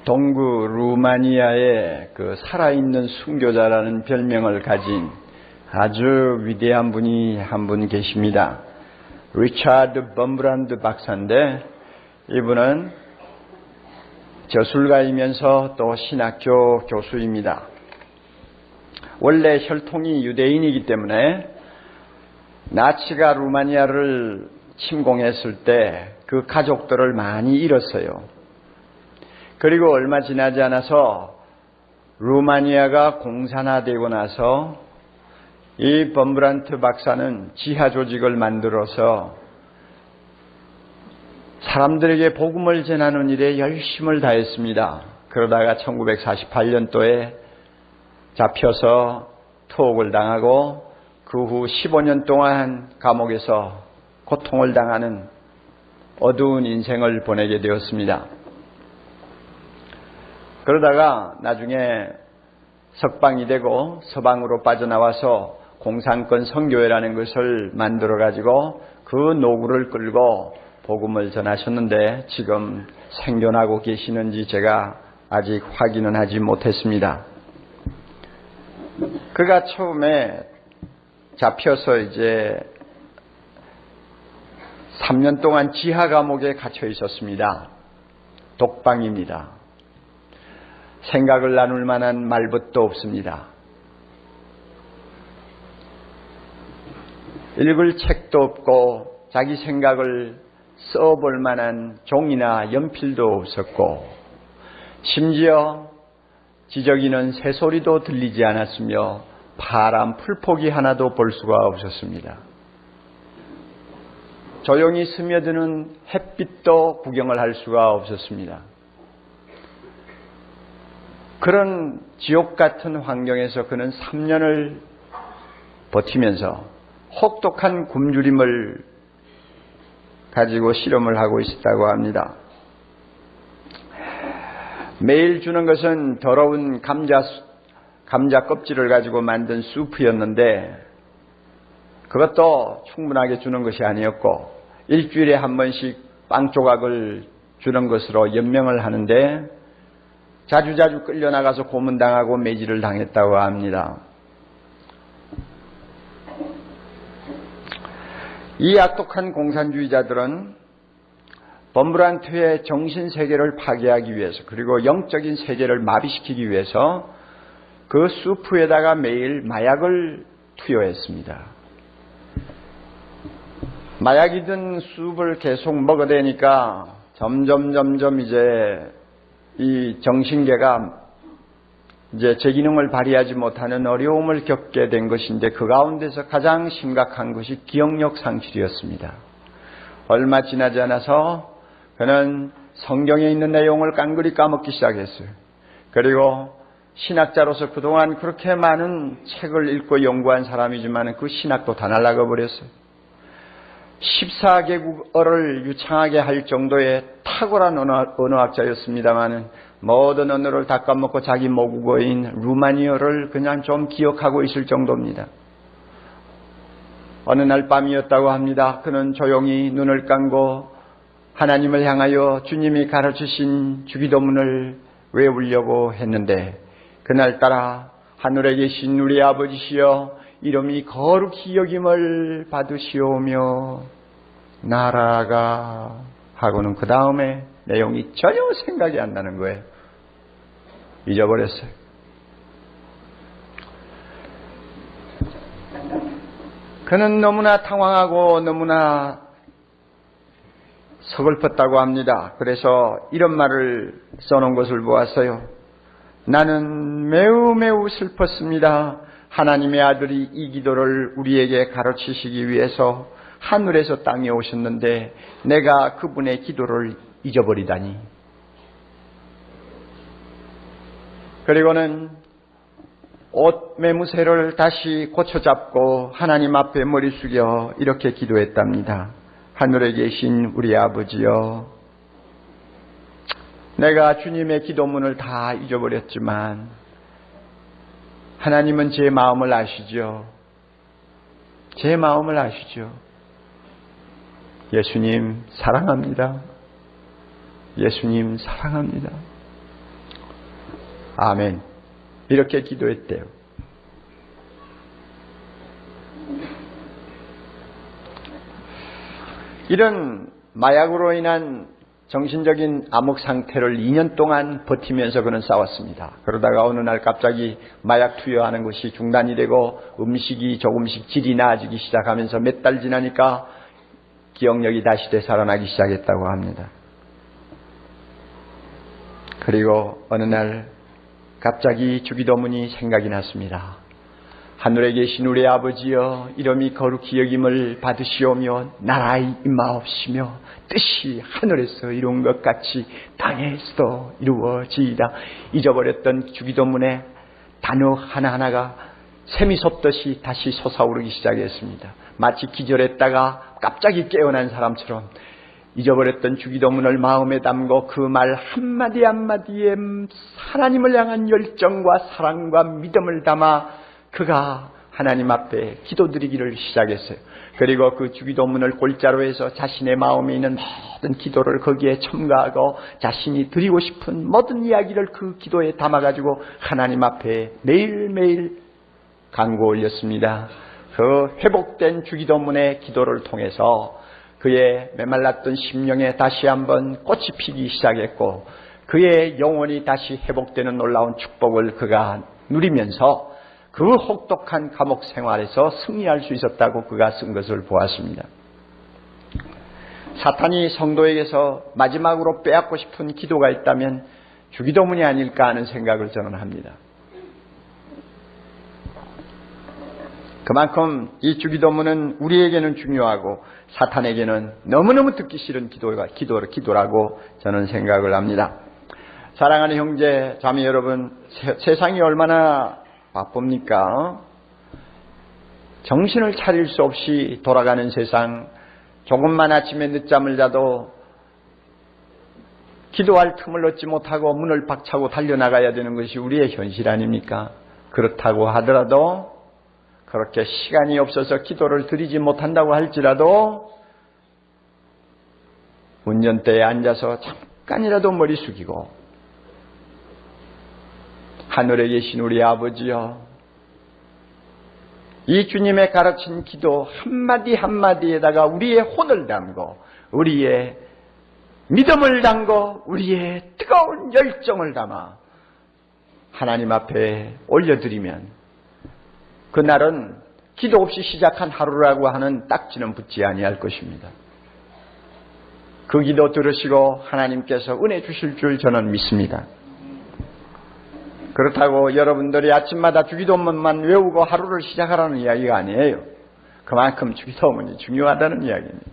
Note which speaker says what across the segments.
Speaker 1: 동구 루마니아의 그 살아있는 순교자라는 별명을 가진 아주 위대한 분이 한 분 계십니다. 리차드 범브란트 박사인데, 이분은 저술가이면서 또 신학교 교수입니다. 원래 혈통이 유대인이기 때문에 나치가 루마니아를 침공했을 때 그 가족들을 많이 잃었어요. 그리고 얼마 지나지 않아서 루마니아가 공산화되고 나서 이 범브란트 박사는 지하 조직을 만들어서 사람들에게 복음을 전하는 일에 열심을 다했습니다. 그러다가 1948년도에 잡혀서 투옥을 당하고 그 후 15년 동안 감옥에서 고통을 당하는 어두운 인생을 보내게 되었습니다. 그러다가 나중에 석방이 되고 서방으로 빠져나와서 공산권 선교회라는 것을 만들어 가지고 그 노구를 끌고 복음을 전하셨는데, 지금 생존하고 계시는지 제가 아직 확인은 하지 못했습니다. 그가 처음에 잡혀서 이제 3년 동안 지하 감옥에 갇혀 있었습니다. 독방입니다. 생각을 나눌 만한 말벗도 없습니다. 읽을 책도 없고 자기 생각을 써볼 만한 종이나 연필도 없었고, 심지어 지저귀는 새소리도 들리지 않았으며 파란 풀포기 하나도 볼 수가 없었습니다. 조용히 스며드는 햇빛도 구경을 할 수가 없었습니다. 그런 지옥 같은 환경에서 그는 3년을 버티면서 혹독한 굶주림을 가지고 실험을 하고 있었다고 합니다. 매일 주는 것은 더러운 감자 껍질을 가지고 만든 수프였는데, 그것도 충분하게 주는 것이 아니었고, 일주일에 한 번씩 빵 조각을 주는 것으로 연명을 하는데 자주자주 끌려나가서 고문당하고 매질을 당했다고 합니다. 이 악독한 공산주의자들은 범브란트의 정신세계를 파괴하기 위해서, 그리고 영적인 세계를 마비시키기 위해서 그 수프에다가 매일 마약을 투여했습니다. 마약이 든 숲을 계속 먹어대니까 점점 이제 이 정신계가 이제 제 기능을 발휘하지 못하는 어려움을 겪게 된 것인데, 그 가운데서 가장 심각한 것이 기억력 상실이었습니다. 얼마 지나지 않아서 그는 성경에 있는 내용을 깡그리 까먹기 시작했어요. 그리고 신학자로서 그동안 그렇게 많은 책을 읽고 연구한 사람이지만 그 신학도 다 날아가 버렸어요. 14개국어를 유창하게 할 정도의 탁월한 언어학자였습니다만 모든 언어를 다 까먹고 자기 모국어인 루마니어를 그냥 좀 기억하고 있을 정도입니다. 어느 날 밤이었다고 합니다. 그는 조용히 눈을 감고 하나님을 향하여 주님이 가르치신 주기도문을 외우려고 했는데, 그날따라 하늘에 계신 우리 아버지시여, 이름이 거룩히 여김을 받으시오며 나라가 하고는 그 다음에 내용이 전혀 생각이 안 나는 거예요. 잊어버렸어요. 그는 너무나 당황하고 너무나 서글펐다고 합니다. 그래서 이런 말을 써놓은 것을 보았어요. 나는 매우 슬펐습니다. 하나님의 아들이 이 기도를 우리에게 가르치시기 위해서 하늘에서 땅에 오셨는데 내가 그분의 기도를 잊어버리다니. 그리고는 옷 매무새를 다시 고쳐잡고 하나님 앞에 머리 숙여 이렇게 기도했답니다. 하늘에 계신 우리 아버지여, 내가 주님의 기도문을 다 잊어버렸지만 하나님은 제 마음을 아시죠? 제 마음을 아시죠? 예수님 사랑합니다. 예수님 사랑합니다. 아멘. 이렇게 기도했대요. 이런 마약으로 인한 정신적인 암흑 상태를 2년 동안 버티면서 그는 싸웠습니다. 그러다가 어느 날 갑자기 마약 투여하는 것이 중단이 되고 음식이 조금씩 질이 나아지기 시작하면서 몇 달 지나니까 기억력이 다시 되살아나기 시작했다고 합니다. 그리고 어느 날 갑자기 주기도문이 생각이 났습니다. 하늘에 계신 우리 아버지여, 이름이 거룩히 여김을 받으시오며 나라의 임하옵시며 뜻이 하늘에서 이룬 것 같이 땅에서도 이루어지이다. 잊어버렸던 주기도문의 단어 하나하나가 샘이 솟듯이 다시 솟아오르기 시작했습니다. 마치 기절했다가 갑자기 깨어난 사람처럼 잊어버렸던 주기도문을 마음에 담고 그 말 한마디 한마디에 하나님을 향한 열정과 사랑과 믿음을 담아 그가 하나님 앞에 기도드리기를 시작했어요. 그리고 그 주기도문을 골자로 해서 자신의 마음에 있는 모든 기도를 거기에 첨가하고 자신이 드리고 싶은 모든 이야기를 그 기도에 담아가지고 하나님 앞에 매일매일 간구 올렸습니다. 그 회복된 주기도문의 기도를 통해서 그의 메말랐던 심령에 다시 한번 꽃이 피기 시작했고 그의 영혼이 다시 회복되는 놀라운 축복을 그가 누리면서 그 혹독한 감옥 생활에서 승리할 수 있었다고 그가 쓴 것을 보았습니다. 사탄이 성도에게서 마지막으로 빼앗고 싶은 기도가 있다면 주기도문이 아닐까 하는 생각을 저는 합니다. 그만큼 이 주기도문은 우리에게는 중요하고 사탄에게는 너무너무 듣기 싫은 기도라고 저는 생각을 합니다. 사랑하는 형제, 자매 여러분, 세상이 얼마나 바쁩니까? 정신을 차릴 수 없이 돌아가는 세상, 조금만 아침에 늦잠을 자도 기도할 틈을 얻지 못하고 문을 박차고 달려나가야 되는 것이 우리의 현실 아닙니까? 그렇다고 하더라도 그렇게 시간이 없어서 기도를 드리지 못한다고 할지라도 운전대에 앉아서 잠깐이라도 머리 숙이고 하늘에 계신 우리 아버지여, 이 주님의 가르친 기도 한마디 한마디에다가 우리의 혼을 담고 우리의 믿음을 담고 우리의 뜨거운 열정을 담아 하나님 앞에 올려드리면 그날은 기도 없이 시작한 하루라고 하는 딱지는 붙지 아니할 것입니다. 그 기도 들으시고 하나님께서 은혜 주실 줄 저는 믿습니다. 그렇다고 여러분들이 아침마다 주기도문만 외우고 하루를 시작하라는 이야기가 아니에요. 그만큼 주기도문이 중요하다는 이야기입니다.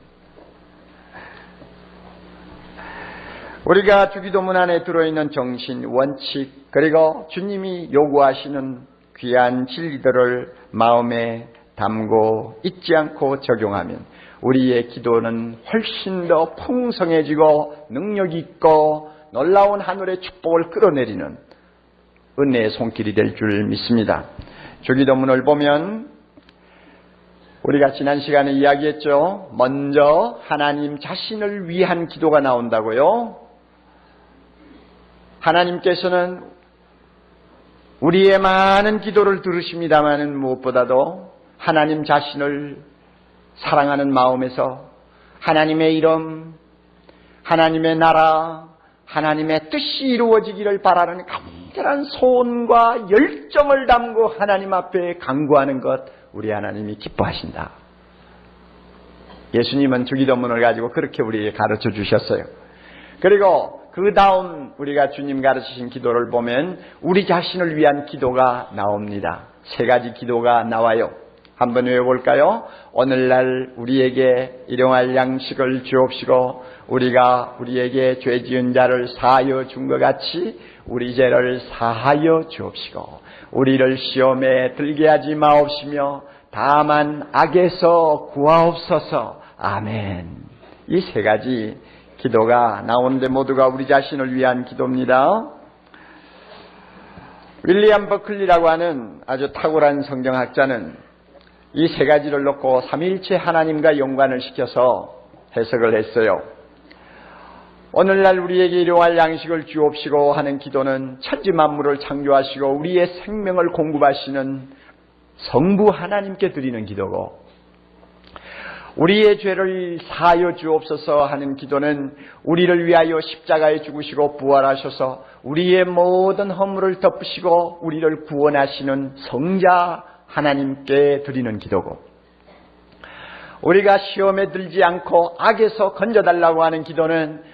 Speaker 1: 우리가 주기도문 안에 들어있는 정신, 원칙, 그리고 주님이 요구하시는 귀한 진리들을 마음에 담고 잊지 않고 적용하면 우리의 기도는 훨씬 더 풍성해지고 능력 있고 놀라운 하늘의 축복을 끌어내리는 은혜의 손길이 될 줄 믿습니다. 주기도문을 보면 우리가 지난 시간에 이야기했죠. 먼저 하나님 자신을 위한 기도가 나온다고요. 하나님께서는 우리의 많은 기도를 들으십니다마는 무엇보다도 하나님 자신을 사랑하는 마음에서 하나님의 이름, 하나님의 나라, 하나님의 뜻이 이루어지기를 바라는 간절한 소원과 열정을 담고 하나님 앞에 간구하는 것, 우리 하나님이 기뻐하신다. 예수님은 주기도문을 가지고 그렇게 우리에게 가르쳐 주셨어요. 그리고 그 다음 우리가 주님 가르치신 기도를 보면 우리 자신을 위한 기도가 나옵니다. 세 가지 기도가 나와요. 한번 외워볼까요? 오늘날 우리에게 일용할 양식을 주옵시고 우리가 우리에게 죄 지은 자를 사하여 준 것 같이 우리 죄를 사하여 주옵시고 우리를 시험에 들게 하지 마옵시며 다만 악에서 구하옵소서. 아멘. 이 세 가지 기도가 나오는데 모두가 우리 자신을 위한 기도입니다. 윌리엄 버클리라고 하는 아주 탁월한 성경학자는 이 세 가지를 놓고 삼위일체 하나님과 연관을 시켜서 해석을 했어요. 오늘날 우리에게 일용할 양식을 주옵시고 하는 기도는 천지 만물을 창조하시고 우리의 생명을 공급하시는 성부 하나님께 드리는 기도고, 우리의 죄를 사하여 주옵소서 하는 기도는 우리를 위하여 십자가에 죽으시고 부활하셔서 우리의 모든 허물을 덮으시고 우리를 구원하시는 성자 하나님께 드리는 기도고, 우리가 시험에 들지 않고 악에서 건져달라고 하는 기도는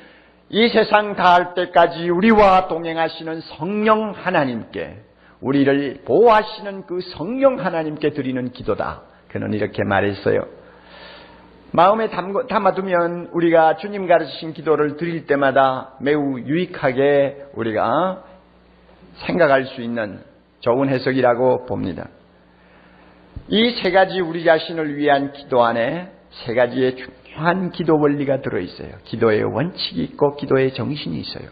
Speaker 1: 이 세상 다할 때까지 우리와 동행하시는 성령 하나님께, 우리를 보호하시는 그 성령 하나님께 드리는 기도다. 그는 이렇게 말했어요. 마음에 담아두면 우리가 주님 가르치신 기도를 드릴 때마다 매우 유익하게 우리가 생각할 수 있는 좋은 해석이라고 봅니다. 이 세 가지 우리 자신을 위한 기도 안에 세 가지의 중요한 기도 원리가 들어있어요. 기도의 원칙이 있고 기도의 정신이 있어요.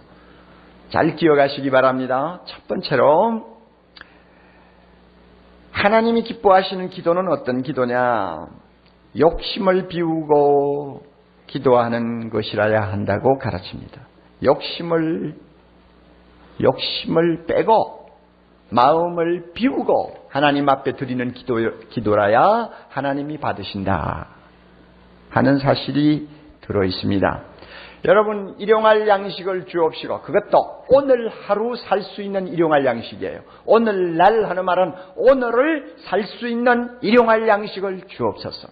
Speaker 1: 잘 기억하시기 바랍니다. 첫 번째로, 하나님이 기뻐하시는 기도는 어떤 기도냐? 욕심을 비우고 기도하는 것이라야 한다고 가르칩니다. 욕심을 빼고 마음을 비우고 하나님 앞에 드리는 기도라야 하나님이 받으신다 하는 사실이 들어있습니다. 여러분, 일용할 양식을 주옵시고, 그것도 오늘 하루 살 수 있는 일용할 양식이에요. 오늘날 하는 말은 오늘을 살 수 있는 일용할 양식을 주옵소서.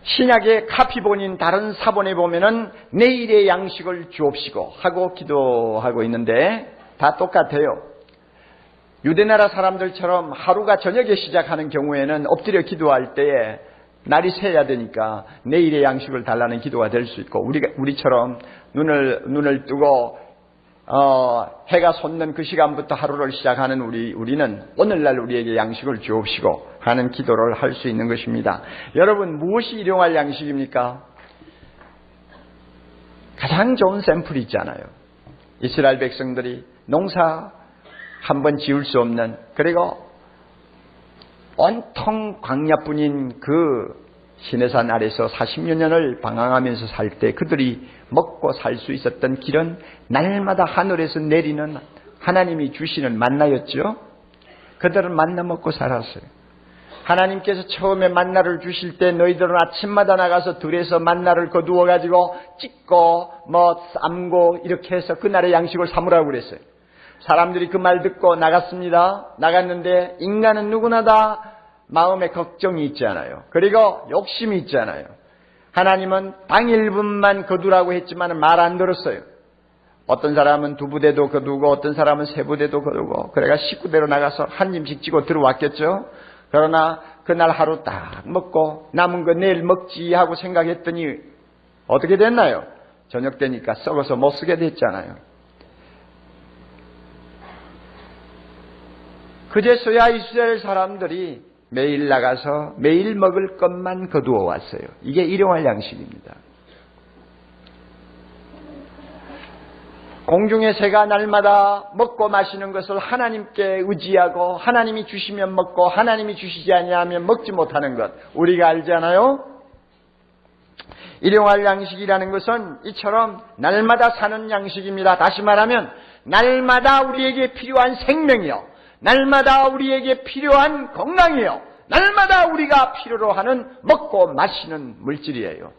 Speaker 1: 신약의 카피본인 다른 사본에 보면은 내일의 양식을 주옵시고 하고 기도하고 있는데 다 똑같아요. 유대나라 사람들처럼 하루가 저녁에 시작하는 경우에는 엎드려 기도할 때에 날이 새야 되니까 내일의 양식을 달라는 기도가 될 수 있고, 우리처럼 눈을 뜨고 해가 솟는 그 시간부터 하루를 시작하는 우리는 오늘날 우리에게 양식을 주옵시고 하는 기도를 할 수 있는 것입니다. 여러분, 무엇이 일용할 양식입니까? 가장 좋은 샘플이 있잖아요. 이스라엘 백성들이 농사 한번 지을 수 없는, 그리고 온통 광야뿐인 그 시내산 아래서 40여 년을 방황하면서 살 때 그들이 먹고 살 수 있었던 길은 날마다 하늘에서 내리는 하나님이 주시는 만나였죠. 그들은 만나 먹고 살았어요. 하나님께서 처음에 만나를 주실 때 너희들은 아침마다 나가서 들에서 만나를 거두어 가지고 찢고 삶고 이렇게 해서 그날의 양식을 삼으라고 그랬어요. 사람들이 그 말 듣고 나갔습니다. 나갔는데 인간은 누구나 다 마음에 걱정이 있잖아요. 그리고 욕심이 있잖아요. 하나님은 당일분만 거두라고 했지만 말 안 들었어요. 어떤 사람은 2부대도 거두고 어떤 사람은 3부대도 거두고, 그래가 식구대로 나가서 한 입씩 찌고 들어왔겠죠. 그러나 그날 하루 딱 먹고 남은 거 내일 먹지 하고 생각했더니 어떻게 됐나요? 저녁 되니까 썩어서 못 쓰게 됐잖아요. 그제서야 이스라엘 사람들이 매일 나가서 매일 먹을 것만 거두어 왔어요. 이게 일용할 양식입니다. 공중의 새가 날마다 먹고 마시는 것을 하나님께 의지하고 하나님이 주시면 먹고 하나님이 주시지 아니하면 먹지 못하는 것, 우리가 알잖아요. 일용할 양식이라는 것은 이처럼 날마다 사는 양식입니다. 다시 말하면 날마다 우리에게 필요한 생명이요, 날마다 우리에게 필요한 건강이요, 날마다 우리가 필요로 하는 먹고 마시는 물질이에요.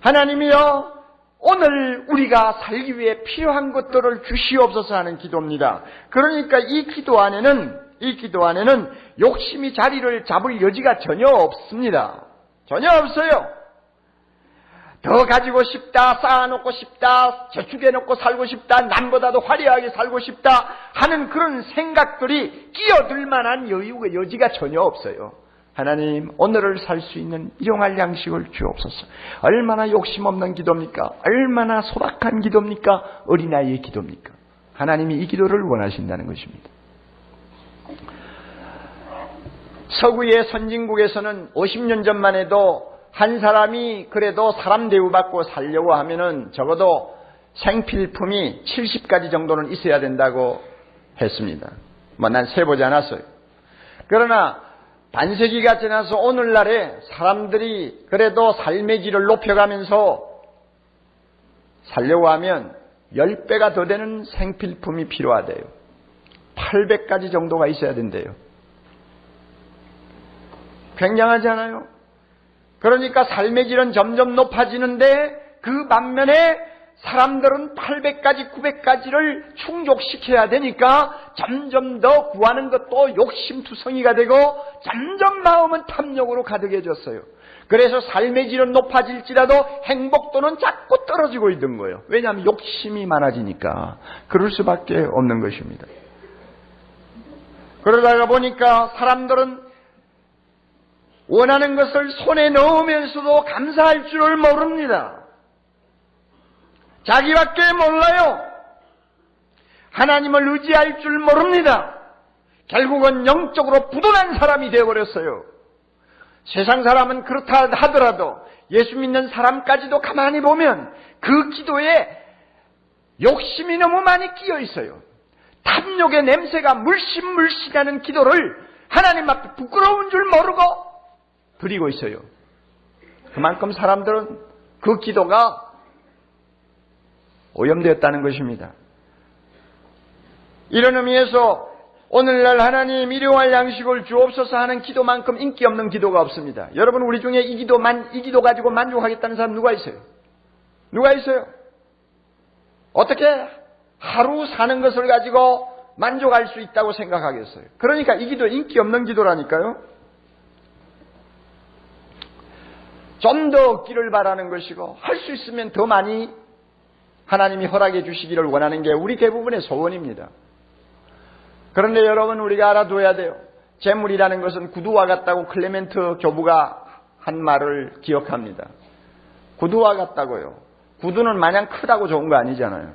Speaker 1: 하나님이요, 오늘 우리가 살기 위해 필요한 것들을 주시옵소서 하는 기도입니다. 그러니까 이 기도 안에는 욕심이 자리를 잡을 여지가 전혀 없습니다. 전혀 없어요. 더 가지고 싶다, 쌓아놓고 싶다, 저축해놓고 살고 싶다, 남보다도 화려하게 살고 싶다 하는 그런 생각들이 끼어들 만한 여지가 전혀 없어요. 하나님, 오늘을 살 수 있는 일용할 양식을 주옵소서. 얼마나 욕심 없는 기도입니까? 얼마나 소박한 기도입니까? 어린아이의 기도입니까? 하나님이 이 기도를 원하신다는 것입니다. 서구의 선진국에서는 50년 전만 해도 한 사람이 그래도 사람 대우받고 살려고 하면은 적어도 생필품이 70가지 정도는 있어야 된다고 했습니다. 난 세보지 않았어요. 그러나 반세기가 지나서 오늘날에 사람들이 그래도 삶의 질을 높여가면서 살려고 하면 10배가 더 되는 생필품이 필요하대요. 800가지 정도가 있어야 된대요. 굉장하지 않아요? 그러니까 삶의 질은 점점 높아지는데 그 반면에 사람들은 800가지, 900가지를 충족시켜야 되니까 점점 더 구하는 것도 욕심투성이가 되고 점점 마음은 탐욕으로 가득해졌어요. 그래서 삶의 질은 높아질지라도 행복도는 자꾸 떨어지고 있는 거예요. 왜냐하면 욕심이 많아지니까. 그럴 수밖에 없는 것입니다. 그러다가 보니까 사람들은 원하는 것을 손에 넣으면서도 감사할 줄을 모릅니다. 자기밖에 몰라요. 하나님을 의지할 줄 모릅니다. 결국은 영적으로 부도난 사람이 되어버렸어요. 세상 사람은 그렇다 하더라도 예수 믿는 사람까지도 가만히 보면 그 기도에 욕심이 너무 많이 끼어 있어요. 탐욕의 냄새가 물씬물씬하는 기도를 하나님 앞에 부끄러운 줄 모르고 드리고 있어요. 그만큼 사람들은 그 기도가 오염되었다는 것입니다. 이런 의미에서 오늘날 하나님 일용할 양식을 주옵소서 하는 기도만큼 인기 없는 기도가 없습니다. 여러분, 우리 중에 이 기도 가지고 만족하겠다는 사람 누가 있어요? 누가 있어요? 어떻게 하루 사는 것을 가지고 만족할 수 있다고 생각하겠어요? 그러니까 이 기도 인기 없는 기도라니까요. 좀 더 얻기를 바라는 것이고 할 수 있으면 더 많이 하나님이 허락해 주시기를 원하는 게 우리 대부분의 소원입니다. 그런데 여러분, 우리가 알아둬야 돼요. 재물이라는 것은 구두와 같다고 클레멘트 교부가 한 말을 기억합니다. 구두와 같다고요. 구두는 마냥 크다고 좋은 거 아니잖아요.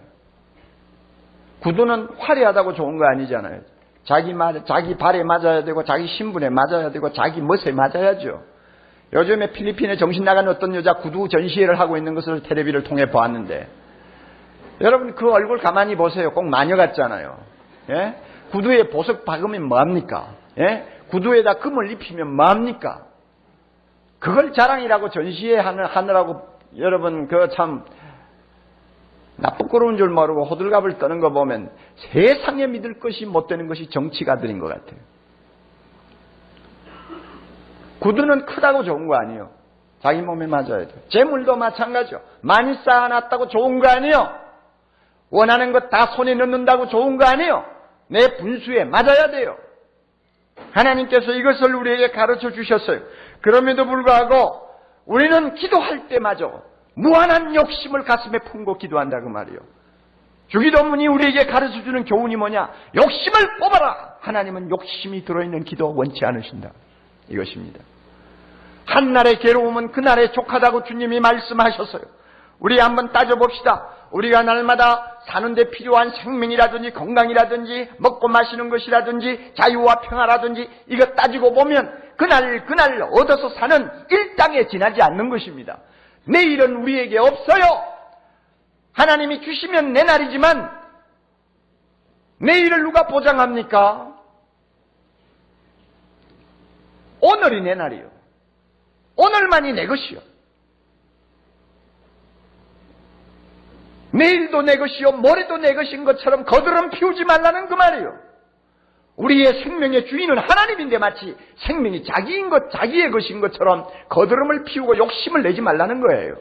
Speaker 1: 구두는 화려하다고 좋은 거 아니잖아요. 자기 발에 맞아야 되고 자기 신분에 맞아야 되고 자기 멋에 맞아야죠. 요즘에 필리핀에 정신 나간 어떤 여자 구두 전시회를 하고 있는 것을 텔레비를 통해 보았는데, 여러분 그 얼굴 가만히 보세요. 꼭 마녀 같잖아요. 예? 구두에 보석 박으면 뭐합니까? 예? 구두에다 금을 입히면 뭐합니까? 그걸 자랑이라고 전시회 하느라고 여러분 그 참 나쁘끄러운 줄 모르고 호들갑을 떠는 거 보면 세상에 믿을 것이 못 되는 것이 정치가들인 것 같아요. 구두는 크다고 좋은 거 아니에요. 자기 몸에 맞아야 돼요. 재물도 마찬가지요. 많이 쌓아놨다고 좋은 거 아니에요. 원하는 것 다 손에 넣는다고 좋은 거 아니에요. 내 분수에 맞아야 돼요. 하나님께서 이것을 우리에게 가르쳐 주셨어요. 그럼에도 불구하고 우리는 기도할 때마저 무한한 욕심을 가슴에 품고 기도한다 그 말이에요. 주기도문이 우리에게 가르쳐 주는 교훈이 뭐냐? 욕심을 뽑아라. 하나님은 욕심이 들어있는 기도 원치 않으신다. 이것입니다. 한날의 괴로움은 그날의 족하다고 주님이 말씀하셨어요. 우리 한번 따져봅시다. 우리가 날마다 사는데 필요한 생명이라든지 건강이라든지 먹고 마시는 것이라든지 자유와 평화라든지 이거 따지고 보면 그날 얻어서 사는 일당에 지나지 않는 것입니다. 내일은 우리에게 없어요. 하나님이 주시면 내 날이지만 내일을 누가 보장합니까? 오늘이 내 날이요. 오늘만이 내 것이요. 내일도 내 것이요 모레도 내 것인 것처럼 거드름 피우지 말라는 그 말이에요. 우리의 생명의 주인은 하나님인데 마치 생명이 자기의 것인 것처럼 거드름을 피우고 욕심을 내지 말라는 거예요.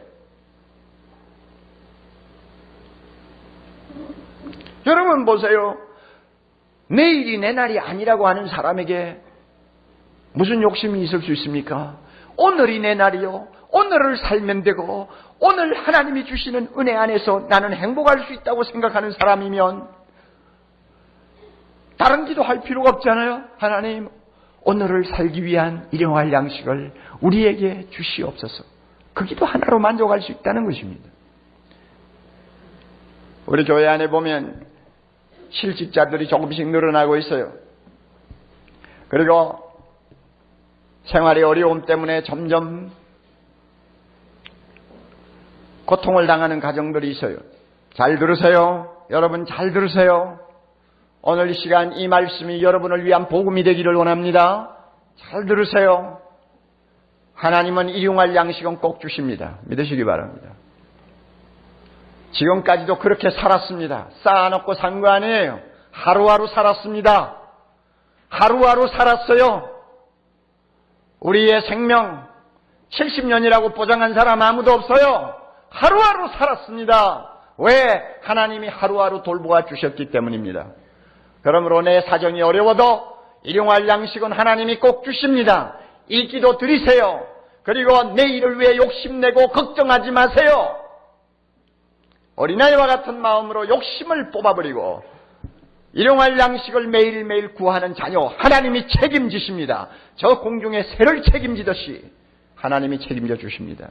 Speaker 1: 여러분 보세요. 내일이 내 날이 아니라고 하는 사람에게 무슨 욕심이 있을 수 있습니까? 오늘이 내 날이요. 오늘을 살면 되고 오늘 하나님이 주시는 은혜 안에서 나는 행복할 수 있다고 생각하는 사람이면 다른 기도할 필요가 없잖아요. 하나님, 오늘을 살기 위한 일용할 양식을 우리에게 주시옵소서. 그 기도 하나로 만족할 수 있다는 것입니다. 우리 교회 안에 보면 실직자들이 조금씩 늘어나고 있어요. 그리고 생활의 어려움 때문에 점점 고통을 당하는 가정들이 있어요. 잘 들으세요. 여러분 잘 들으세요. 오늘 이 시간 이 말씀이 여러분을 위한 복음이 되기를 원합니다. 잘 들으세요. 하나님은 일용할 양식은 꼭 주십니다. 믿으시기 바랍니다. 지금까지도 그렇게 살았습니다. 쌓아놓고 산 거 아니에요. 하루하루 살았습니다. 하루하루 살았어요. 우리의 생명 70년이라고 보장한 사람 아무도 없어요. 하루하루 살았습니다. 왜? 하나님이 하루하루 돌보아 주셨기 때문입니다. 그러므로 내 사정이 어려워도 일용할 양식은 하나님이 꼭 주십니다. 이 기도 드리세요. 그리고 내일을 위해 욕심내고 걱정하지 마세요. 어린아이와 같은 마음으로 욕심을 뽑아버리고 일용할 양식을 매일매일 구하는 자녀 하나님이 책임지십니다. 저 공중의 새를 책임지듯이 하나님이 책임져 주십니다.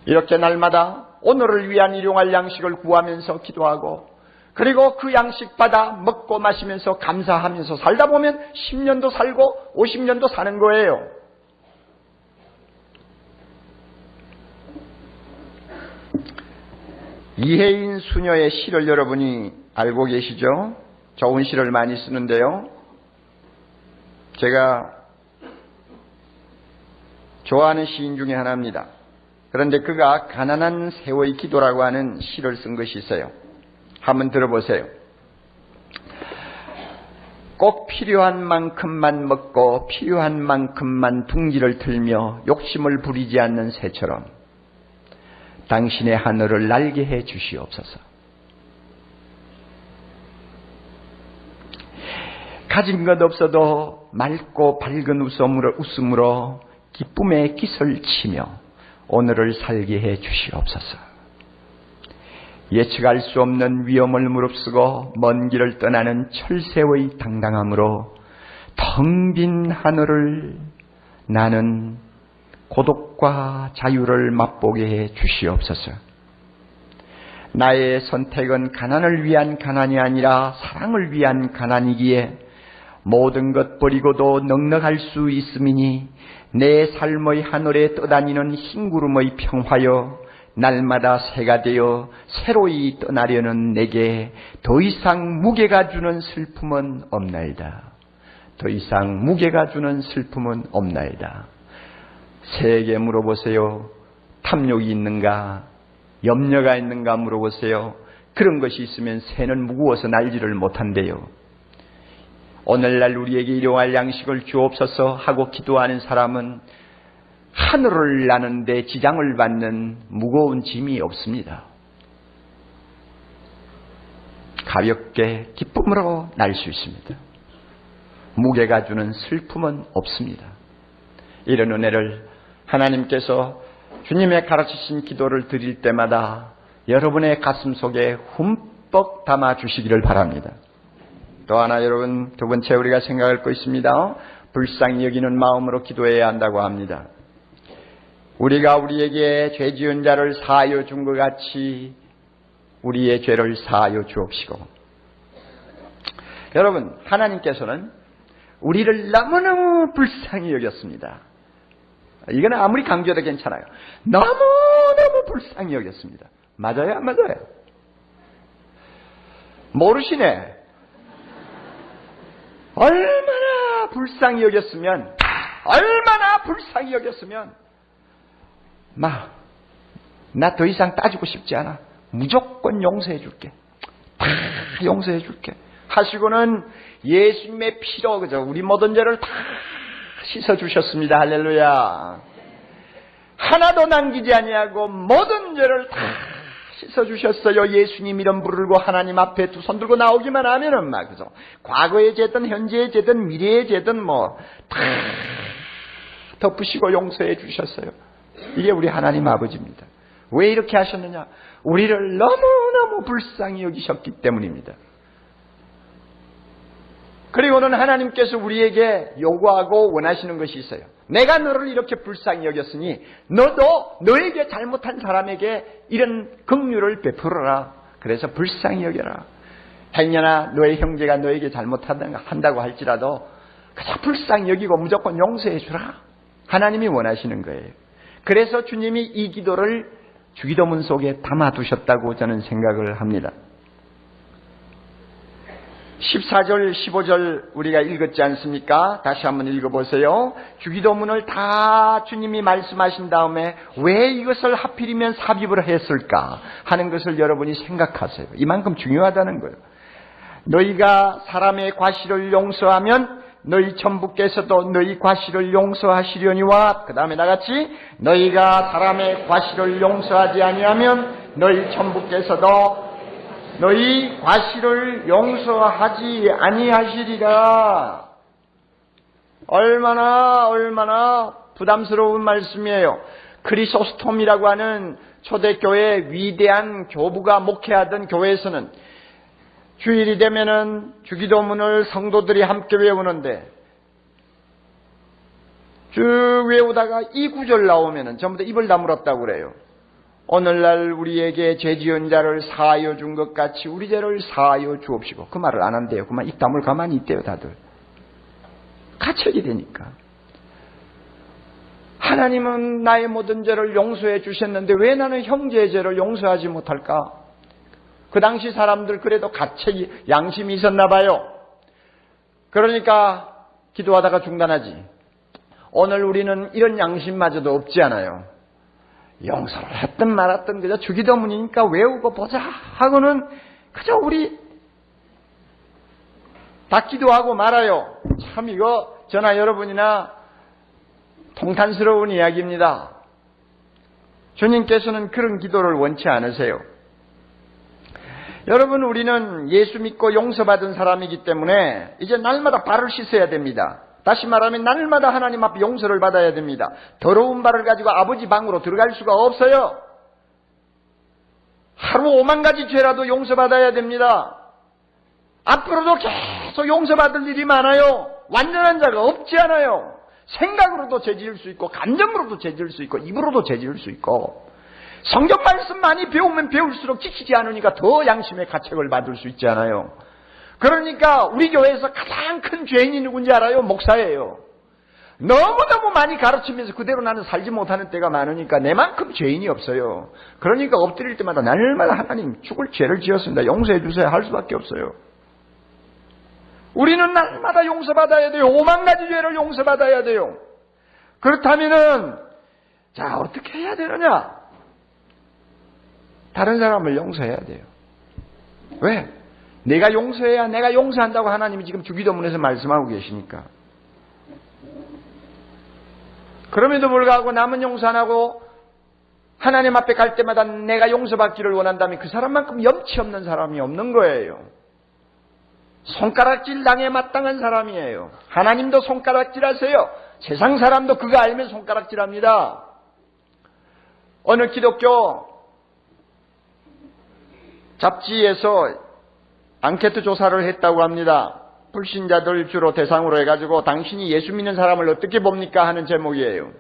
Speaker 1: 이렇게 날마다 오늘을 위한 일용할 양식을 구하면서 기도하고 그리고 그 양식 받아 먹고 마시면서 감사하면서 살다 보면 10년도 살고 50년도 사는 거예요. 이혜인 수녀의 시를 여러분이 알고 계시죠? 좋은 시를 많이 쓰는데요. 제가 좋아하는 시인 중에 하나입니다. 그런데 그가 가난한 새의 기도라고 하는 시를 쓴 것이 있어요. 한번 들어보세요. 꼭 필요한 만큼만 먹고 필요한 만큼만 둥지를 틀며 욕심을 부리지 않는 새처럼 당신의 하늘을 날게 해 주시옵소서. 가진 것 없어도 맑고 밝은 웃음으로 기쁨의 깃을 치며 오늘을 살게 해 주시옵소서. 예측할 수 없는 위험을 무릅쓰고 먼 길을 떠나는 철새의 당당함으로 텅 빈 하늘을 나는 고독과 자유를 맛보게 해 주시옵소서. 나의 선택은 가난을 위한 가난이 아니라 사랑을 위한 가난이기에 모든 것 버리고도 넉넉할 수 있음이니 내 삶의 하늘에 떠다니는 흰 구름의 평화여 날마다 새가 되어 새로이 떠나려는 내게 더 이상 무게가 주는 슬픔은 없나이다. 더 이상 무게가 주는 슬픔은 없나이다. 새에게 물어보세요. 탐욕이 있는가? 염려가 있는가 물어보세요. 그런 것이 있으면 새는 무거워서 날지를 못한대요. 오늘날 우리에게 일용할 양식을 주옵소서 하고 기도하는 사람은 하늘을 나는데 지장을 받는 무거운 짐이 없습니다. 가볍게 기쁨으로 날 수 있습니다. 무게가 주는 슬픔은 없습니다. 이런 은혜를 하나님께서 주님의 가르치신 기도를 드릴 때마다 여러분의 가슴 속에 흠뻑 담아 주시기를 바랍니다. 또 하나 여러분, 두 번째 우리가 생각할 거 있습니다. 불쌍히 여기는 마음으로 기도해야 한다고 합니다. 우리가 우리에게 죄 지은 자를 사하여 준 것 같이 우리의 죄를 사하여 주옵시고. 여러분, 하나님께서는 우리를 너무너무 불쌍히 여겼습니다. 이건 아무리 강조해도 괜찮아요. 너무너무 불쌍히 여겼습니다. 맞아요? 안 맞아요? 모르시네. 얼마나 불쌍히 여겼으면 나 더 이상 따지고 싶지 않아. 무조건 용서해 줄게. 다 용서해 줄게. 하시고는 예수님의 피로 그저 우리 모든 죄를 다 씻어 주셨습니다. 할렐루야. 하나도 남기지 아니하고 모든 죄를 다 씻어 주셨어요. 예수님 이름 부르고 하나님 앞에 두 손 들고 나오기만 하면은 막 그죠. 과거의 죄든 현재의 죄든 미래의 죄든 뭐 다 덮으시고 용서해 주셨어요. 이게 우리 하나님 아버지입니다. 왜 이렇게 하셨느냐? 우리를 너무너무 불쌍히 여기셨기 때문입니다. 그리고는 하나님께서 우리에게 요구하고 원하시는 것이 있어요. 내가 너를 이렇게 불쌍히 여겼으니 너도 너에게 잘못한 사람에게 이런 긍휼을 베풀어라. 그래서 불쌍히 여겨라. 행여나 너의 형제가 너에게 잘못한다고 할지라도 그저 불쌍히 여기고 무조건 용서해 주라. 하나님이 원하시는 거예요. 그래서 주님이 이 기도를 주기도문 속에 담아두셨다고 저는 생각을 합니다. 14절, 15절 우리가 읽었지 않습니까? 다시 한번 읽어보세요. 주기도문을 다 주님이 말씀하신 다음에 왜 이것을 하필이면 삽입을 했을까 하는 것을 여러분이 생각하세요. 이만큼 중요하다는 거예요. 너희가 사람의 과실을 용서하면 너희 천부께서도 너희 과실을 용서하시려니와, 그 다음에 나같이 너희가 사람의 과실을 용서하지 아니하면 너희 천부께서도 너희 과실을 용서하지 아니하시리라. 얼마나 부담스러운 말씀이에요. 크리소스톰이라고 하는 초대교회 위대한 교부가 목회하던 교회에서는 주일이 되면은 주기도문을 성도들이 함께 외우는데, 쭉 외우다가 이 구절 나오면은 전부 다 입을 다물었다고 그래요. 오늘날 우리에게 죄 지은 자를 사하여 준 것 같이 우리 죄를 사하여 주옵시고. 그 말을 안 한대요. 그만 입 다물 가만히 있대요, 다들. 가책이 되니까. 하나님은 나의 모든 죄를 용서해 주셨는데 왜 나는 형제의 죄를 용서하지 못할까? 그 당시 사람들 그래도 가책이, 양심이 있었나 봐요. 그러니까 기도하다가 중단하지. 오늘 우리는 이런 양심마저도 없지 않아요. 용서를 했든 말았든 그저 주기도문이니까 외우고 보자 하고는 그저 우리 다 기도하고 말아요. 참 이거 저나 여러분이나 통탄스러운 이야기입니다. 주님께서는 그런 기도를 원치 않으세요. 여러분, 우리는 예수 믿고 용서받은 사람이기 때문에 이제 날마다 발을 씻어야 됩니다. 다시 말하면 날마다 하나님 앞에 용서를 받아야 됩니다. 더러운 발을 가지고 아버지 방으로 들어갈 수가 없어요. 하루 5만 가지 죄라도 용서받아야 됩니다. 앞으로도 계속 용서받을 일이 많아요. 완전한 자가 없지 않아요. 생각으로도 죄 지을 수 있고, 감정으로도 죄 지을 수 있고, 입으로도 죄 지을 수 있고. 성경 말씀 많이 배우면 배울수록 지키지 않으니까 더 양심의 가책을 받을 수 있지 않아요. 그러니까 우리 교회에서 가장 큰 죄인이 누군지 알아요? 목사예요. 너무너무 많이 가르치면서 그대로 나는 살지 못하는 때가 많으니까 내만큼 죄인이 없어요. 그러니까 엎드릴 때마다 날마다 하나님 죽을 죄를 지었습니다. 용서해 주세요 할 수밖에 없어요. 우리는 날마다 용서받아야 돼요. 5만 가지 죄를 용서받아야 돼요. 그렇다면은 자, 어떻게 해야 되느냐? 다른 사람을 용서해야 돼요. 왜? 내가 용서해야 내가 용서한다고 하나님이 지금 주기도문에서 말씀하고 계시니까. 그럼에도 불구하고 남은 용서 안 하고 하나님 앞에 갈 때마다 내가 용서받기를 원한다면 그 사람만큼 염치 없는 사람이 없는 거예요. 손가락질 당해 마땅한 사람이에요. 하나님도 손가락질 하세요. 세상 사람도 그거 알면 손가락질 합니다. 어느 기독교 잡지에서 앙케트 조사를 했다고 합니다. 불신자들 주로 대상으로 해가지고 당신이 예수 믿는 사람을 어떻게 봅니까? 하는 제목이에요.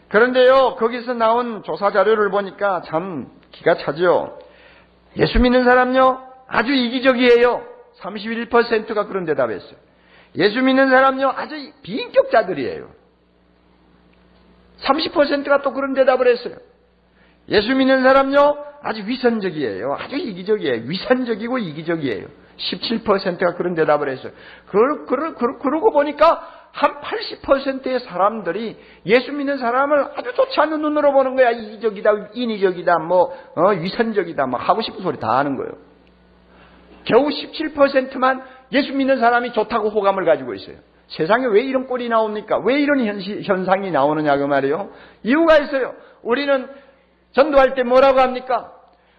Speaker 1: 그런데요, 거기서 나온 조사 자료를 보니까 참 기가 차죠. 예수 믿는 사람요, 아주 이기적이에요. 31%가 그런 대답했어요. 예수 믿는 사람요, 아주 비인격자들이에요. 30%가 또 그런 대답을 했어요. 예수 믿는 사람요, 아주 위선적이에요. 아주 이기적이에요. 위선적이고 이기적이에요. 17%가 그런 대답을 했어요. 그러고 보니까 한 80%의 사람들이 예수 믿는 사람을 아주 좋지 않은 눈으로 보는 거야. 이기적이다, 인위적이다, 위선적이다, 하고 싶은 소리 다 하는 거예요. 겨우 17%만 예수 믿는 사람이 좋다고 호감을 가지고 있어요. 세상에 왜 이런 꼴이 나옵니까? 왜 이런 현상이 나오느냐 그 말이에요. 이유가 있어요. 우리는 전도할 때 뭐라고 합니까?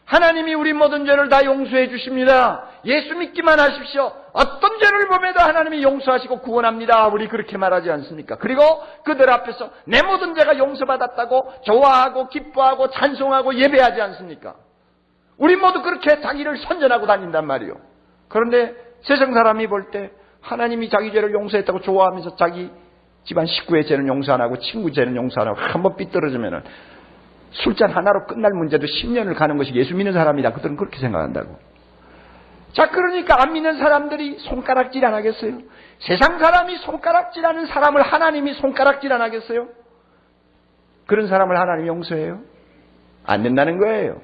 Speaker 1: 하나님이 우리 모든 죄를 다 용서해 주십니다. 예수 믿기만 하십시오. 어떤 죄를 범해도 하나님이 용서하시고 구원합니다. 우리 그렇게 말하지 않습니까? 그리고 그들 앞에서 내 모든 죄가 용서받았다고 좋아하고 기뻐하고 찬송하고 예배하지 않습니까? 우리 모두 그렇게 자기를 선전하고 다닌단 말이에요. 그런데 세상 사람이 볼 때 하나님이 자기 죄를 용서했다고 좋아하면서 자기 집안 식구의 죄는 용서 안 하고 친구 죄는 용서 안 하고 한번 삐뚤어지면은 술잔 하나로 끝날 문제도 10년을 가는 것이 예수 믿는 사람이다. 그들은 그렇게 생각한다고. 자, 그러니까 안 믿는 사람들이 손가락질 안 하겠어요? 세상 사람이 손가락질하는 사람을 하나님이 손가락질 안 하겠어요? 그런 사람을 하나님이 용서해요? 안 된다는 거예요.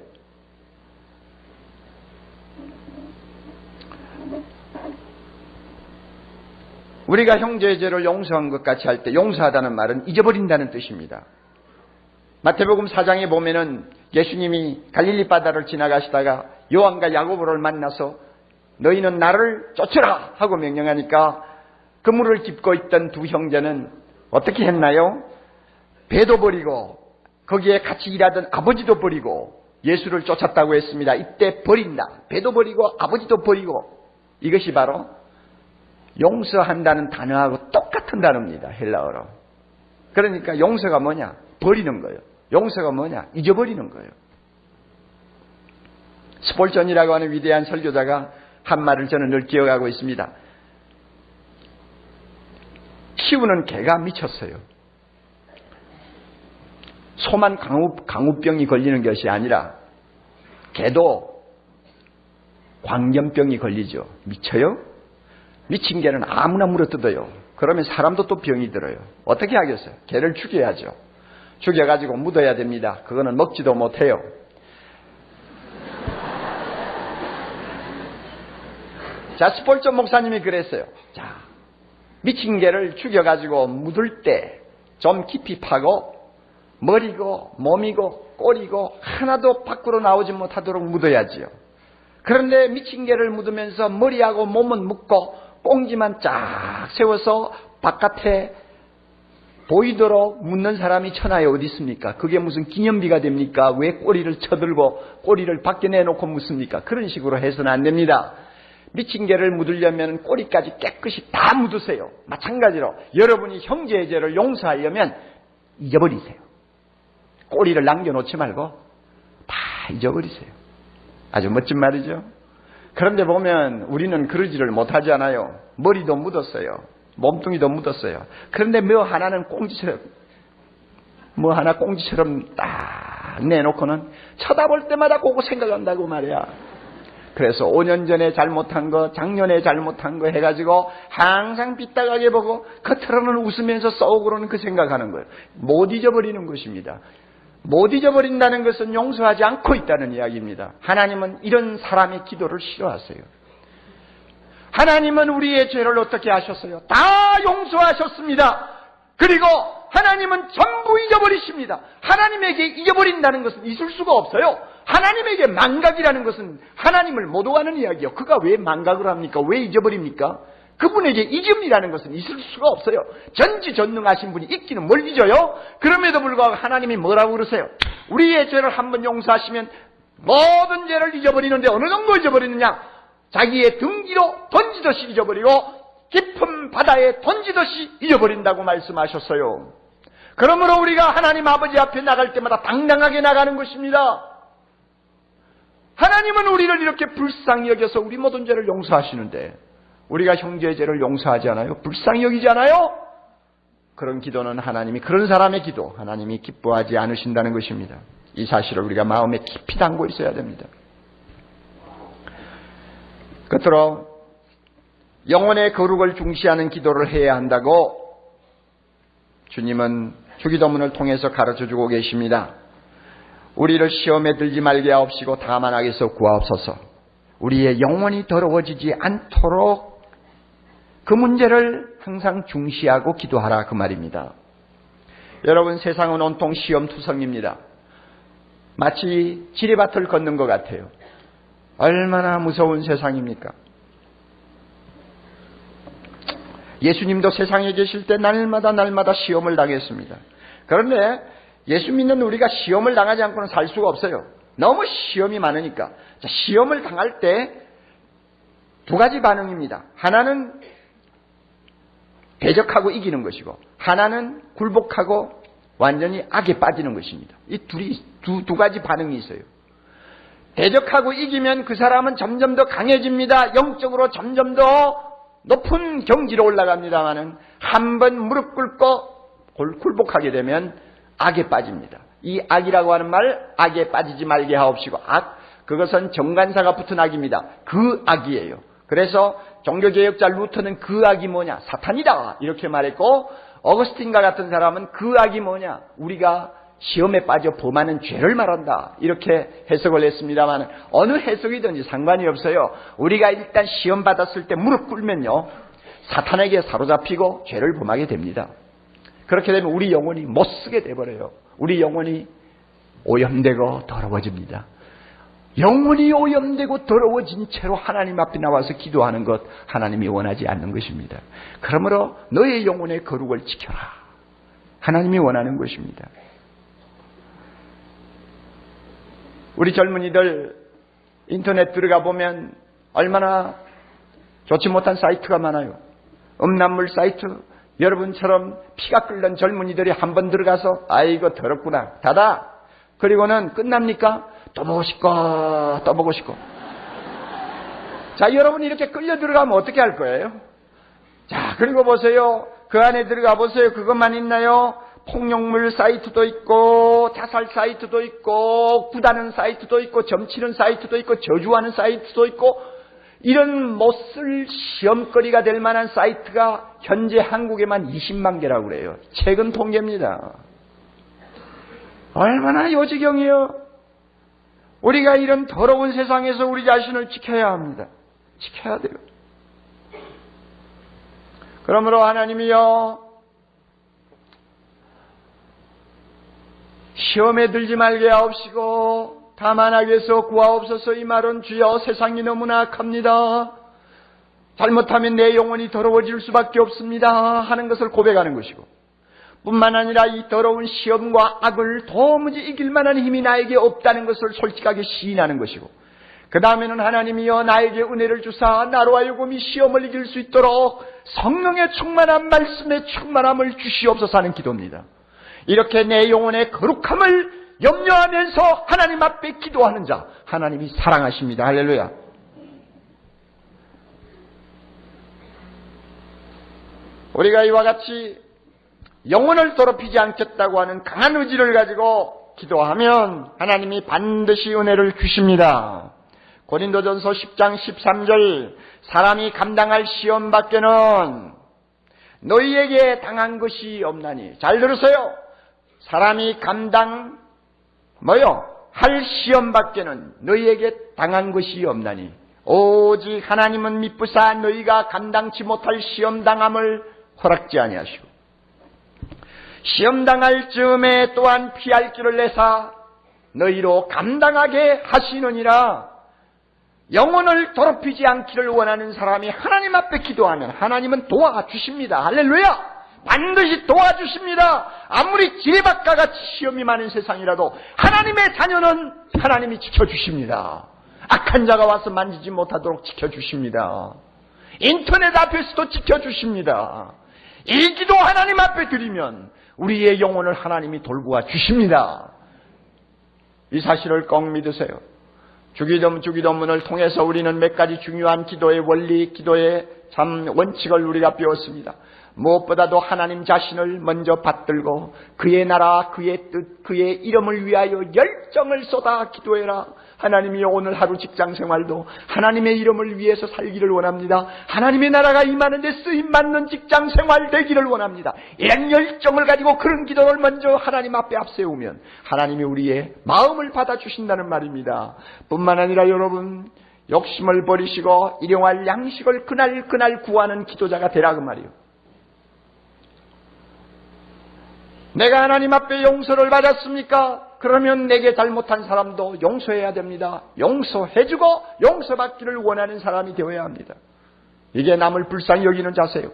Speaker 1: 우리가 형제의 죄를 용서한 것 같이 할 때 용서하다는 말은 잊어버린다는 뜻입니다. 마태복음 4장에 보면은 예수님이 갈릴리 바다를 지나가시다가 요한과 야고보를 만나서 너희는 나를 쫓으라 하고 명령하니까 그물을 짚고 있던 두 형제는 어떻게 했나요? 배도 버리고 거기에 같이 일하던 아버지도 버리고 예수를 쫓았다고 했습니다. 이때 버린다. 배도 버리고 아버지도 버리고. 이것이 바로 용서한다는 단어하고 똑같은 단어입니다. 헬라어로. 그러니까 용서가 뭐냐? 버리는 거예요. 용서가 뭐냐? 잊어버리는 거예요. 스폴전이라고 하는 위대한 설교자가 한 말을 저는 늘 기억하고 있습니다. 키우는 개가 미쳤어요. 소만 강우병이 걸리는 것이 아니라 개도 광견병이 걸리죠. 미쳐요? 미친 개는 아무나 물어뜯어요. 그러면 사람도 또 병이 들어요. 어떻게 하겠어요? 개를 죽여야죠. 죽여가지고 묻어야 됩니다. 그거는 먹지도 못해요. 자, 스폴전 목사님이 그랬어요. 자, 미친 개를 죽여가지고 묻을 때 좀 깊이 파고 머리고 몸이고 꼬리고 하나도 밖으로 나오지 못하도록 묻어야지요. 그런데 미친 개를 묻으면서 머리하고 몸은 묻고 꽁지만 쫙 세워서 바깥에 보이도록 묻는 사람이 천하에 어디 있습니까? 그게 무슨 기념비가 됩니까? 왜 꼬리를 쳐들고 꼬리를 밖에 내놓고 묻습니까? 그런 식으로 해서는 안 됩니다. 미친 개를 묻으려면 꼬리까지 깨끗이 다 묻으세요. 마찬가지로 여러분이 형제의 죄를 용서하려면 잊어버리세요. 꼬리를 남겨놓지 말고 다 잊어버리세요. 아주 멋진 말이죠. 그런데 보면 우리는 그러지를 못하잖아요. 머리도 묻었어요. 몸뚱이도 묻었어요. 그런데 뭐 하나는 꽁지처럼 딱 내놓고는 쳐다볼 때마다 그거 생각한다고 말이야. 그래서 5년 전에 잘못한 거, 작년에 잘못한 거 해가지고 항상 삐딱하게 보고 겉으로는 웃으면서 속으로는 그 생각하는 거예요. 못 잊어버리는 것입니다. 못 잊어버린다는 것은 용서하지 않고 있다는 이야기입니다. 하나님은 이런 사람의 기도를 싫어하세요. 하나님은 우리의 죄를 어떻게 하셨어요? 다 용서하셨습니다. 그리고 하나님은 전부 잊어버리십니다. 하나님에게 잊어버린다는 것은 있을 수가 없어요. 하나님에게 망각이라는 것은 하나님을 못 오가는 이야기예요. 그가 왜 망각을 합니까? 왜 잊어버립니까? 그분에게 잊음이라는 것은 있을 수가 없어요. 전지전능하신 분이 잊기는 뭘 잊어요? 그럼에도 불구하고 하나님이 뭐라고 그러세요? 우리의 죄를 한번 용서하시면 모든 죄를 잊어버리는데 어느 정도 잊어버리느냐? 자기의 등기로 던지듯이 잊어버리고 깊은 바다에 던지듯이 잊어버린다고 말씀하셨어요. 그러므로 우리가 하나님 아버지 앞에 나갈 때마다 당당하게 나가는 것입니다. 하나님은 우리를 이렇게 불쌍히 여겨서 우리 모든 죄를 용서하시는데 우리가 형제의 죄를 용서하지 않아요? 불쌍히 여기지 않아요? 그런 기도는 하나님이, 그런 사람의 기도 하나님이 기뻐하지 않으신다는 것입니다. 이 사실을 우리가 마음에 깊이 담고 있어야 됩니다. 끝으로 영혼의 거룩을 중시하는 기도를 해야 한다고 주님은 주기도문을 통해서 가르쳐주고 계십니다. 우리를 시험에 들지 말게 하옵시고 다만 악에서 구하옵소서. 우리의 영혼이 더러워지지 않도록 그 문제를 항상 중시하고 기도하라, 그 말입니다. 여러분, 세상은 온통 시험투성입니다. 마치 지뢰밭을 걷는 것 같아요. 얼마나 무서운 세상입니까? 예수님도 세상에 계실 때 날마다 시험을 당했습니다. 그런데 예수 믿는 우리가 시험을 당하지 않고는 살 수가 없어요. 너무 시험이 많으니까. 자, 시험을 당할 때 두 가지 반응입니다. 하나는 대적하고 이기는 것이고 하나는 굴복하고 완전히 악에 빠지는 것입니다. 이 두 가지 반응이 있어요. 대적하고 이기면 그 사람은 점점 더 강해집니다. 영적으로 점점 더 높은 경지로 올라갑니다마는 한번 무릎 꿇고 굴복하게 되면 악에 빠집니다. 이 악이라고 하는 말, 악에 빠지지 말게 하옵시고, 악, 그것은 정관사가 붙은 악입니다. 그 악이에요. 그래서 종교개혁자 루터는 그 악이 뭐냐? 사탄이다, 이렇게 말했고, 어거스틴과 같은 사람은 그 악이 뭐냐? 우리가 시험에 빠져 범하는 죄를 말한다, 이렇게 해석을 했습니다만 어느 해석이든지 상관이 없어요. 우리가 일단 시험 받았을 때 무릎 꿇면요, 사탄에게 사로잡히고 죄를 범하게 됩니다. 그렇게 되면 우리 영혼이 못쓰게 돼버려요. 우리 영혼이 오염되고 더러워집니다. 영혼이 오염되고 더러워진 채로 하나님 앞에 나와서 기도하는 것 하나님이 원하지 않는 것입니다. 그러므로 너의 영혼의 거룩을 지켜라. 하나님이 원하는 것입니다. 우리 젊은이들 인터넷 들어가 보면 얼마나 좋지 못한 사이트가 많아요. 음란물 사이트. 여러분처럼 피가 끓는 젊은이들이 한번 들어가서 아이고 더럽구나 닫아. 그리고는 끝납니까? 또 보고 싶고 또 보고 싶고. 자, 여러분이 이렇게 끌려 들어가면 어떻게 할 거예요? 자, 그리고 보세요. 그 안에 들어가 보세요. 그것만 있나요? 폭력물 사이트도 있고 자살 사이트도 있고 구다는 사이트도 있고 점치는 사이트도 있고 저주하는 사이트도 있고 이런 못쓸 시험거리가 될 만한 사이트가 현재 한국에만 20만 개라고 그래요. 최근 통계입니다. 얼마나 요지경이요. 우리가 이런 더러운 세상에서 우리 자신을 지켜야 합니다. 지켜야 돼요. 그러므로 하나님이여 시험에 들지 말게 하옵시고 다만 악에서 구하옵소서. 이 말은 주여 세상이 너무나 악합니다. 잘못하면 내 영혼이 더러워질 수밖에 없습니다 하는 것을 고백하는 것이고, 뿐만 아니라 이 더러운 시험과 악을 도무지 이길 만한 힘이 나에게 없다는 것을 솔직하게 시인하는 것이고, 그 다음에는 하나님이여 나에게 은혜를 주사 나로 하여금 이 시험을 이길 수 있도록 성령의 충만한 말씀의 충만함을 주시옵소서 하는 기도입니다. 이렇게 내 영혼의 거룩함을 염려하면서 하나님 앞에 기도하는 자 하나님이 사랑하십니다. 할렐루야. 우리가 이와 같이 영혼을 더럽히지 않겠다고 하는 강한 의지를 가지고 기도하면 하나님이 반드시 은혜를 주십니다. 고린도전서 10장 13절 사람이 감당할 시험 밖에는 너희에게 당한 것이 없나니. 잘 들으세요. 사람이 할 시험 밖에는 너희에게 당한 것이 없나니 오직 하나님은 미쁘사 너희가 감당치 못할 시험 당함을 허락지 아니하시고 시험 당할 즈음에 또한 피할 길을 내사 너희로 감당하게 하시느니라. 영혼을 더럽히지 않기를 원하는 사람이 하나님 앞에 기도하면 하나님은 도와주십니다. 할렐루야. 반드시 도와주십니다. 아무리 지뢰박과같이 시험이 많은 세상이라도 하나님의 자녀는 하나님이 지켜주십니다. 악한 자가 와서 만지지 못하도록 지켜주십니다. 인터넷 앞에서도 지켜주십니다. 이 기도 하나님 앞에 드리면 우리의 영혼을 하나님이 돌보아 주십니다. 이 사실을 꼭 믿으세요. 주기도문을 통해서 우리는 몇 가지 중요한 기도의 원리, 기도의 참 원칙을 우리가 배웠습니다. 무엇보다도 하나님 자신을 먼저 받들고 그의 나라, 그의 뜻, 그의 이름을 위하여 열정을 쏟아 기도해라. 하나님이 오늘 하루 직장생활도 하나님의 이름을 위해서 살기를 원합니다. 하나님의 나라가 임하는데 쓰임받는 직장생활 되기를 원합니다. 이런 열정을 가지고 그런 기도를 먼저 하나님 앞에 앞세우면 하나님이 우리의 마음을 받아주신다는 말입니다. 뿐만 아니라 여러분 욕심을 버리시고 일용할 양식을 그날 구하는 기도자가 되라 그 말이에요. 내가 하나님 앞에 용서를 받았습니까? 그러면 내게 잘못한 사람도 용서해야 됩니다. 용서해주고 용서받기를 원하는 사람이 되어야 합니다. 이게 남을 불쌍히 여기는 자세요.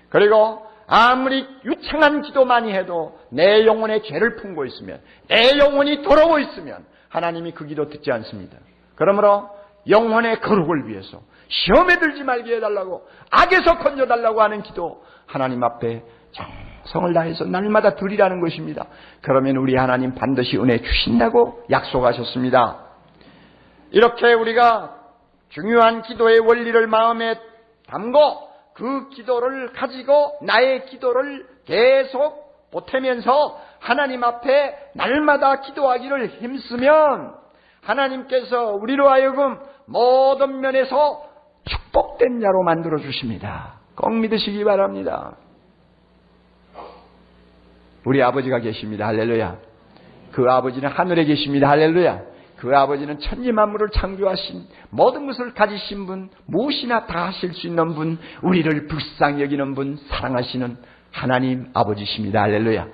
Speaker 1: 그리고 아무리 유창한 기도만이 해도 내 영혼에 죄를 품고 있으면, 내 영혼이 더러워 있으면 하나님이 그 기도 듣지 않습니다. 그러므로 영혼의 거룩을 위해서 시험에 들지 말게 해달라고, 악에서 건져달라고 하는 기도 하나님 앞에 성을 다해서 날마다 드리라는 것입니다. 그러면 우리 하나님 반드시 은혜 주신다고 약속하셨습니다. 이렇게 우리가 중요한 기도의 원리를 마음에 담고 그 기도를 가지고 나의 기도를 계속 보태면서 하나님 앞에 날마다 기도하기를 힘쓰면 하나님께서 우리로 하여금 모든 면에서 축복된 자로 만들어 주십니다. 꼭 믿으시기 바랍니다. 우리 아버지가 계십니다. 할렐루야. 그 아버지는 하늘에 계십니다. 할렐루야. 그 그 아버지는 천지 만물을 창조하신, 모든 것을 가지신 분, 무엇이나 다 하실 수 있는 분, 우리를 불쌍히 여기는 분, 사랑하시는 하나님 아버지십니다. 할렐루야.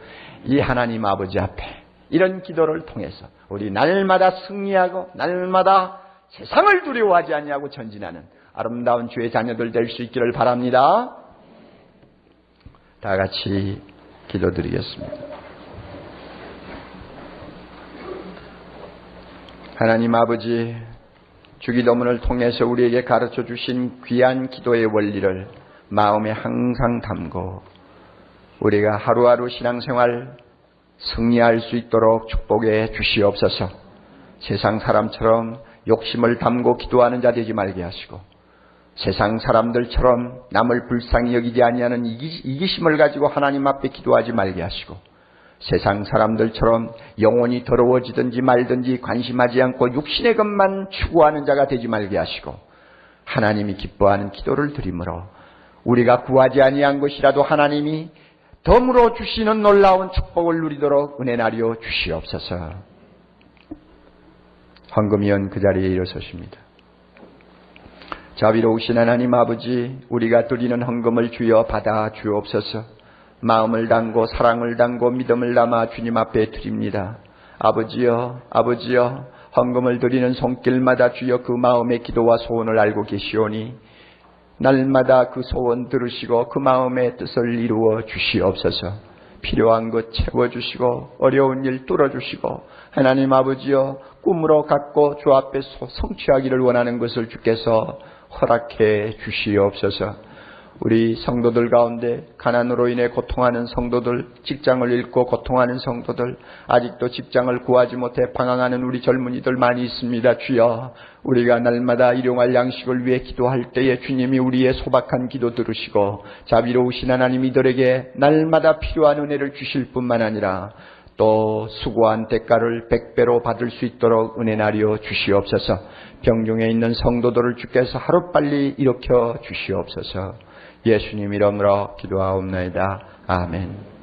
Speaker 1: 이 하나님 아버지 앞에 이런 기도를 통해서 우리 날마다 승리하고 날마다 세상을 두려워하지 아니하고 전진하는 아름다운 주의 자녀들 될 수 있기를 바랍니다. 다 같이 기도드리겠습니다. 하나님 아버지, 주기도문을 통해서 우리에게 가르쳐 주신 귀한 기도의 원리를 마음에 항상 담고 우리가 하루하루 신앙생활 승리할 수 있도록 축복해 주시옵소서. 세상 사람처럼 욕심을 담고 기도하는 자 되지 말게 하시고, 세상 사람들처럼 남을 불쌍히 여기지 아니하는 이기심을 가지고 하나님 앞에 기도하지 말게 하시고, 세상 사람들처럼 영혼이 더러워지든지 말든지 관심하지 않고 육신의 것만 추구하는 자가 되지 말게 하시고, 하나님이 기뻐하는 기도를 드리므로 우리가 구하지 아니한 것이라도 하나님이 덤으로 주시는 놀라운 축복을 누리도록 은혜나리여 주시옵소서. 헌금위원 그 자리에 일어서십니다. 자비로우신 하나님 아버지, 우리가 드리는 헌금을 주여 받아 주옵소서. 마음을 담고 사랑을 담고 믿음을 담아 주님 앞에 드립니다. 아버지여, 아버지여, 헌금을 드리는 손길마다 주여 그 마음의 기도와 소원을 알고 계시오니 날마다 그 소원 들으시고 그 마음의 뜻을 이루어 주시옵소서. 필요한 것 채워주시고 어려운 일 뚫어주시고, 하나님 아버지여, 꿈으로 갖고 주 앞에 성취하기를 원하는 것을 주께서 허락해 주시옵소서. 우리 성도들 가운데 가난으로 인해 고통하는 성도들, 직장을 잃고 고통하는 성도들, 아직도 직장을 구하지 못해 방황하는 우리 젊은이들 많이 있습니다. 주여, 우리가 날마다 일용할 양식을 위해 기도할 때에 주님이 우리의 소박한 기도 들으시고 자비로우신 하나님 이들에게 날마다 필요한 은혜를 주실 뿐만 아니라 또 수고한 대가를 100배로 받을 수 있도록 은혜나리여 주시옵소서. 병중에 있는 성도들을 주께서 하루빨리 일으켜 주시옵소서. 예수님 이름으로 기도하옵나이다. 아멘.